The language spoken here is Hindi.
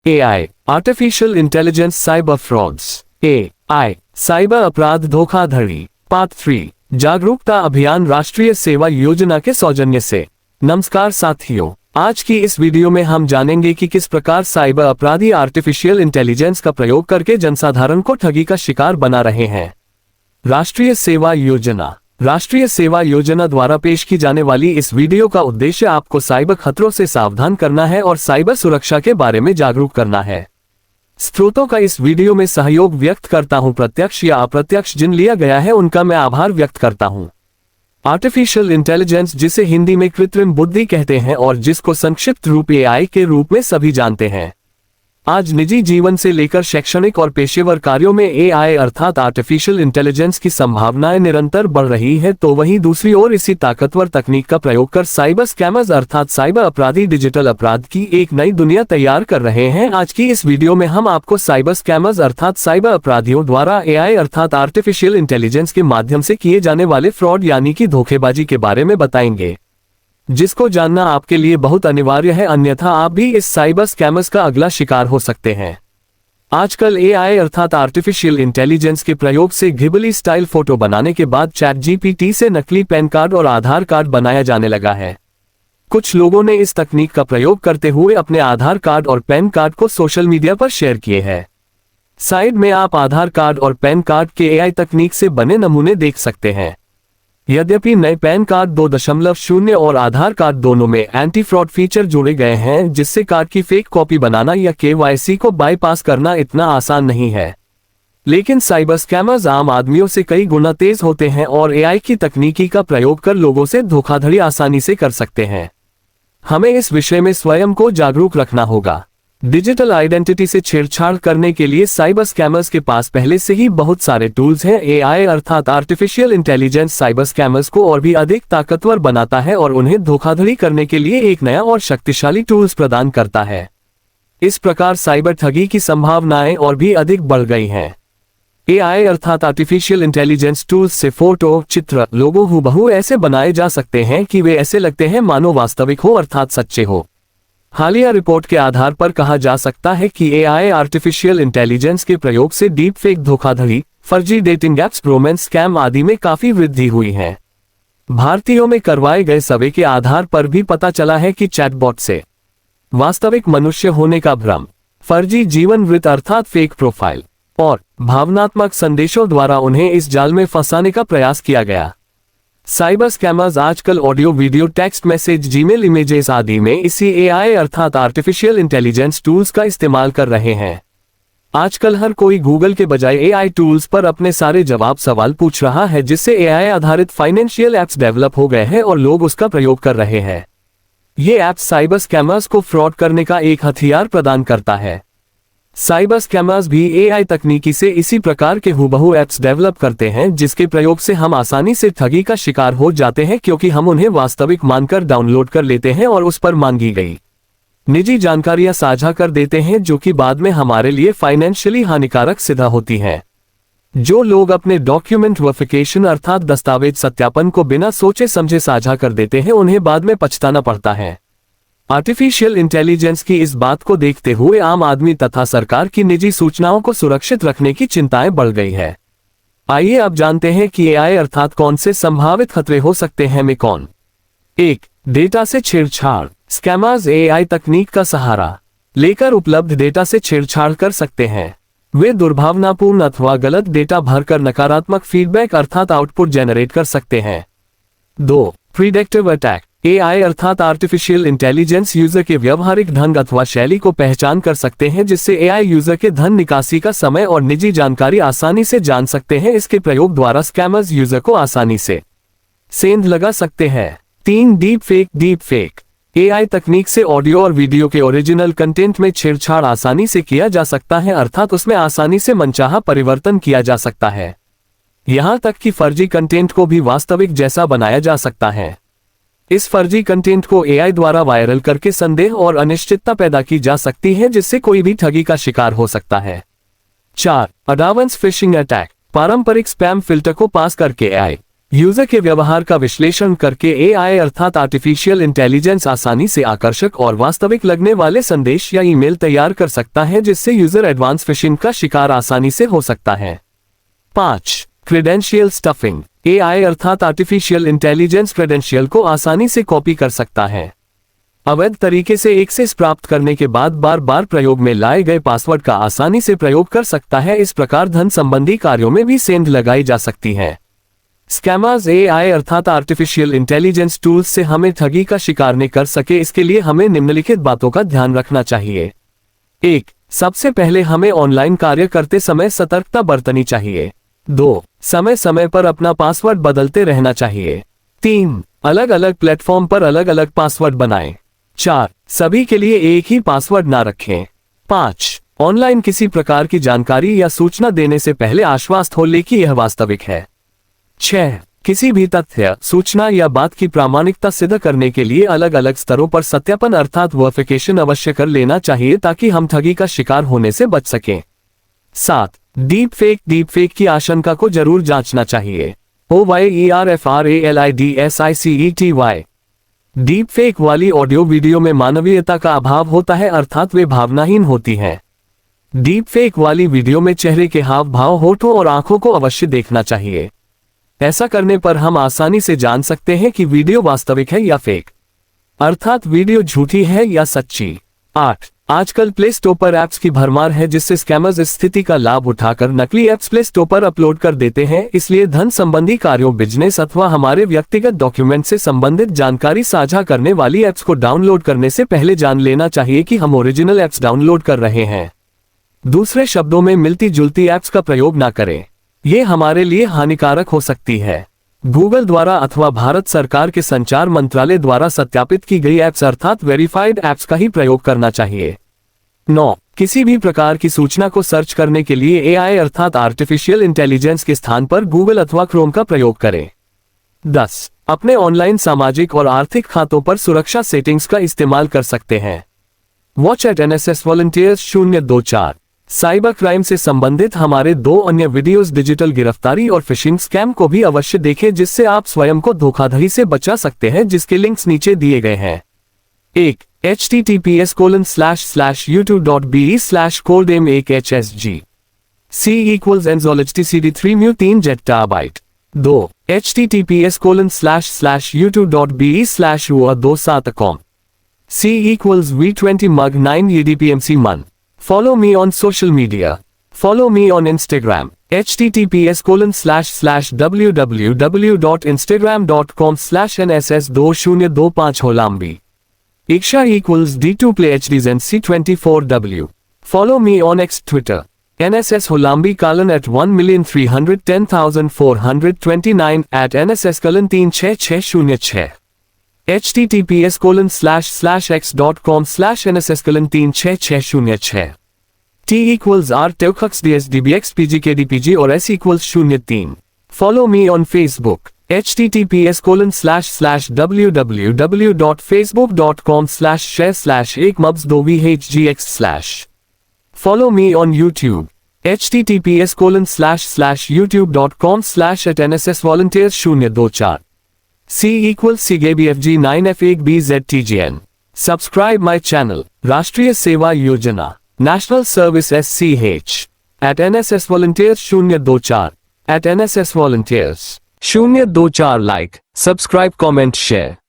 AI artificial intelligence cyber frauds. AI cyber अपराध धोखाधड़ी पार्ट 3 जागरूकता अभियान राष्ट्रीय सेवा योजना के सौजन्य से। नमस्कार साथियों, आज की इस वीडियो में हम जानेंगे कि किस प्रकार साइबर अपराधी आर्टिफिशियल इंटेलिजेंस का प्रयोग करके जनसाधारण को ठगी का शिकार बना रहे हैं। राष्ट्रीय सेवा योजना द्वारा पेश की जाने वाली इस वीडियो का उद्देश्य आपको साइबर खतरों से सावधान करना है और साइबर सुरक्षा के बारे में जागरूक करना है। स्रोतों का इस वीडियो में सहयोग व्यक्त करता हूं, प्रत्यक्ष या अप्रत्यक्ष जिन लिया गया है उनका मैं आभार व्यक्त करता हूं। आर्टिफिशियल इंटेलिजेंस, जिसे हिंदी में कृत्रिम बुद्धि कहते हैं और जिसको संक्षिप्त रूप AI के रूप में सभी जानते हैं, आज निजी जीवन से लेकर शैक्षणिक और पेशेवर कार्यों में AI अर्थात आर्टिफिशियल इंटेलिजेंस की संभावनाएं निरंतर बढ़ रही है, तो वहीं दूसरी ओर इसी ताकतवर तकनीक का प्रयोग कर साइबर स्कैमर्स अर्थात साइबर अपराधी डिजिटल अपराध की एक नई दुनिया तैयार कर रहे हैं। आज की इस वीडियो में हम आपको साइबर स्कैमर्स अर्थात साइबर अपराधियों द्वारा AI अर्थात आर्टिफिशियल इंटेलिजेंस के माध्यम से किए जाने वाले फ्रॉड यानी कि धोखेबाजी के बारे में बताएंगे, जिसको जानना आपके लिए बहुत अनिवार्य है, अन्यथा आप भी इस साइबर स्कैमर्स का अगला शिकार हो सकते हैं। आजकल AI अर्थात आर्टिफिशियल इंटेलिजेंस के प्रयोग से घिबली स्टाइल फोटो बनाने के बाद ChatGPT से नकली पैन कार्ड और आधार कार्ड बनाया जाने लगा है। कुछ लोगों ने इस तकनीक का प्रयोग करते हुए अपने आधार कार्ड और पैन कार्ड को सोशल मीडिया पर शेयर किए हैं। साइड में आप आधार कार्ड और पैन कार्ड के AI तकनीक से बने नमूने देख सकते हैं। यद्यपि नए पैन कार्ड 2.0 और आधार कार्ड दोनों में एंटी फ्रॉड फीचर जोड़े गए हैं, जिससे कार्ड की फेक कॉपी बनाना या KYC को बाईपास करना इतना आसान नहीं है। लेकिन साइबर स्कैमर्स आम आदमियों से कई गुना तेज होते हैं और AI की तकनीकी का प्रयोग कर लोगों से धोखाधड़ी आसानी से कर सकते हैं। हमें इस विषय में स्वयं को जागरूक रखना होगा। डिजिटल आइडेंटिटी से छेड़छाड़ करने के लिए साइबर स्कैमर्स के पास पहले से ही बहुत सारे टूल्स हैं। AI अर्थात आर्टिफिशियल इंटेलिजेंस साइबर स्कैमर्स को और भी अधिक ताकतवर बनाता है और उन्हें धोखाधड़ी करने के लिए एक नया और शक्तिशाली टूल्स प्रदान करता है। इस प्रकार साइबर ठगी की संभावनाएं और भी अधिक बढ़ गई हैं। AI अर्थात आर्टिफिशियल इंटेलिजेंस टूल्स से फोटो, चित्र, लोगो हूबहू ऐसे बनाए जा सकते हैं कि वे ऐसे लगते हैं मानो वास्तविक हो अर्थात सच्चे हो। हालिया रिपोर्ट के आधार पर कहा जा सकता है कि AI आर्टिफिशियल इंटेलिजेंस के प्रयोग से डीप फेक धोखाधड़ी, फर्जी डेटिंग एप्स, रोमांस स्कैम आदि में काफी वृद्धि हुई है। भारतीयों में करवाए गए सर्वे के आधार पर भी पता चला है कि चैटबॉट से वास्तविक मनुष्य होने का भ्रम, फर्जी जीवन वृत्त अर्थात फेक प्रोफाइल और भावनात्मक संदेशों द्वारा उन्हें इस जाल में फंसाने का प्रयास किया गया। साइबर स्कैमर्स आजकल audio, video, text message, Gmail, images आदि में इसी AI अर्थात आर्टिफिशियल इंटेलिजेंस टूल्स का इस्तेमाल कर रहे हैं। आजकल हर कोई गूगल के बजाय AI टूल्स पर अपने सारे जवाब सवाल पूछ रहा है, जिससे AI आधारित फाइनेंशियल एप्स डेवलप हो गए हैं और लोग उसका प्रयोग कर रहे हैं। ये ऐप्स साइबर स्कैमर्स को फ्रॉड करने का एक हथियार प्रदान करता है। साइबर स्कैमर्स भी AI तकनीकी से इसी प्रकार के हूबहू ऐप्स डेवलप करते हैं, जिसके प्रयोग से हम आसानी से ठगी का शिकार हो जाते हैं, क्योंकि हम उन्हें वास्तविक मानकर डाउनलोड कर लेते हैं और उस पर मांगी गई निजी जानकारियां साझा कर देते हैं, जो कि बाद में हमारे लिए फाइनेंशियली हानिकारक सिद्ध होती हैं। जो लोग अपने डॉक्यूमेंट वेरिफिकेशन अर्थात दस्तावेज सत्यापन को बिना सोचे समझे साझा कर देते हैं, उन्हें बाद में पछताना पड़ता है। आर्टिफिशियल इंटेलिजेंस की इस बात को देखते हुए आम आदमी तथा सरकार की निजी सूचनाओं को सुरक्षित रखने की चिंताएं बढ़ गई है। आइए अब जानते हैं कि AI अर्थात कौन से संभावित खतरे हो सकते हैं में कौन। 1. डेटा से छेड़छाड़। स्कैमर्स AI तकनीक का सहारा लेकर उपलब्ध डेटा से छेड़छाड़ कर सकते हैं। वे दुर्भावनापूर्ण अथवा गलत डेटा भरकर नकारात्मक फीडबैक अर्थात आउटपुट जनरेट कर सकते हैं। 2. Predictive attack. AI अर्थात आर्टिफिशियल इंटेलिजेंस यूजर के व्यवहारिक ढंग अथवा शैली को पहचान कर सकते हैं, जिससे AI यूजर के धन निकासी का समय और निजी जानकारी आसानी से जान सकते हैं। इसके प्रयोग द्वारा स्कैमर्स यूजर को आसानी से सेंध लगा सकते हैं। 3. Deep fake. AI तकनीक से ऑडियो और वीडियो के ओरिजिनल कंटेंट में छेड़छाड़ आसानी से किया जा सकता है, अर्थात उसमें आसानी से मनचाहा परिवर्तन किया जा सकता है। यहां तक कि फर्जी कंटेंट को भी वास्तविक जैसा बनाया जा सकता है। इस फर्जी कंटेंट को AI द्वारा वायरल करके संदेह और अनिश्चितता पैदा की जा सकती है, जिससे कोई भी ठगी का शिकार हो सकता है। 4. Advance phishing attack. पारंपरिक स्पैम फिल्टर को पास करके AI यूजर के व्यवहार का विश्लेषण करके एआई अर्थात आर्टिफिशियल इंटेलिजेंस आसानी से आकर्षक और वास्तविक लगने वाले संदेश या ईमेल तैयार कर सकता है, जिससे यूजर एडवांस फिशिंग का शिकार आसानी से हो सकता है। 5. Credential stuffing. एआई अर्थात आर्टिफिशियल इंटेलिजेंस क्रेडेंशियल को आसानी से कॉपी कर सकता है। अवैध तरीके से एक्सेस प्राप्त करने के बाद बार बार प्रयोग में लाए गए पासवर्ड का आसानी से प्रयोग कर सकता है। इस प्रकार धन संबंधी कार्यों में भी सेंध लगाई जा सकती है। स्कैमर्स एआई अर्थात आर्टिफिशियल इंटेलिजेंस टूल्स से हमें ठगी का शिकार नहीं कर सके, इसके लिए हमें निम्नलिखित बातों का ध्यान रखना चाहिए। 1. सबसे पहले हमें ऑनलाइन कार्य करते समय सतर्कता बरतनी चाहिए। 2. समय समय पर अपना पासवर्ड बदलते रहना चाहिए। 3. अलग अलग प्लेटफॉर्म पर अलग अलग पासवर्ड बनाएं। 4. सभी के लिए एक ही पासवर्ड ना रखें। 5. ऑनलाइन किसी प्रकार की जानकारी या सूचना देने से पहले आश्वस्त हो ले कि यह वास्तविक है। 6. किसी भी तथ्य, सूचना या बात की प्रामाणिकता सिद्ध करने के लिए अलग अलग स्तरों पर सत्यापन अर्थात वेरिफिकेशन अवश्य कर लेना चाहिए, ताकि हम ठगी का शिकार होने से बच सकें। 7. डीप फेक की आशंका को जरूर जांचना चाहिए। OYERFRALIDSICETY। डीप फेक वाली ऑडियो वीडियो में मानवीयता का अभाव होता है, अर्थात वे भावनाहीन होती हैं। डीप फेक वाली वीडियो में चेहरे के हाव भाव, होठों और आंखों को अवश्य देखना चाहिए। ऐसा करने पर हम आसानी से जान सकते हैं कि वीडियो वास्तविक है या फेक, अर्थात वीडियो झूठी है या सच्ची। 8. आजकल प्ले स्टोर पर ऐप्स की भरमार है, जिससे स्कैमर्स इस स्थिति का लाभ उठाकर नकली ऐप्स प्ले स्टोर पर अपलोड कर देते हैं। इसलिए धन संबंधी कार्यों, बिजनेस अथवा हमारे व्यक्तिगत डॉक्यूमेंट से संबंधित जानकारी साझा करने वाली ऐप्स को डाउनलोड करने से पहले जान लेना चाहिए कि हम ओरिजिनल ऐप्स डाउनलोड कर रहे हैं। दूसरे शब्दों में मिलती जुलती ऐप्स का प्रयोग ना करें, ये हमारे लिए हानिकारक हो सकती है। गूगल द्वारा अथवा भारत सरकार के संचार मंत्रालय द्वारा सत्यापित की गई ऐप्स अर्थात वेरीफाइड ऐप्स का ही प्रयोग करना चाहिए। 9. किसी भी प्रकार की सूचना को सर्च करने के लिए एआई अर्थात आर्टिफिशियल इंटेलिजेंस के स्थान पर गूगल अथवा क्रोम का प्रयोग करें। 10. अपने ऑनलाइन सामाजिक और आर्थिक खातों पर सुरक्षा सेटिंग्स का इस्तेमाल कर सकते हैं। Watch at NSS volunteers 024। Cyber crime से संबंधित हमारे 2 अन्य वीडियोस डिजिटल गिरफ्तारी और फिशिंग स्कैम को भी अवश्य देखें, जिससे आप स्वयं को धोखाधड़ी से बचा सकते हैं, जिसके लिंक्स नीचे दिए गए हैं। 1. https://youtube.be/coldem1hsg c = nzolhtcd3mu3 zettabyte 2. https://youtube.be/ua27com c = v20mug9 edpmc1 Follow me on social media. Follow me on Instagram. https://www.instagram.com/nss2025holambi. Iksha = d2playhdzenc24w. Follow me on X Twitter. NSS Holambi @ 1,310,429 @NSS:366606. https://x.com/nss:366606 T = r/teuxdsdbxpgkdpg और S = 03. Follow me on Facebook. https://www.facebook.com/share/1mubs2vhgx/. Follow me on YouTube. https://youtube.com/@nssvolunteers024 C = cgabfg9f1bztgn. Subscribe my channel, Rashtriya Seva Yojana, National Service SCH. @NSS Volunteers 024. @NSS Volunteers 024 Like, subscribe, comment, share.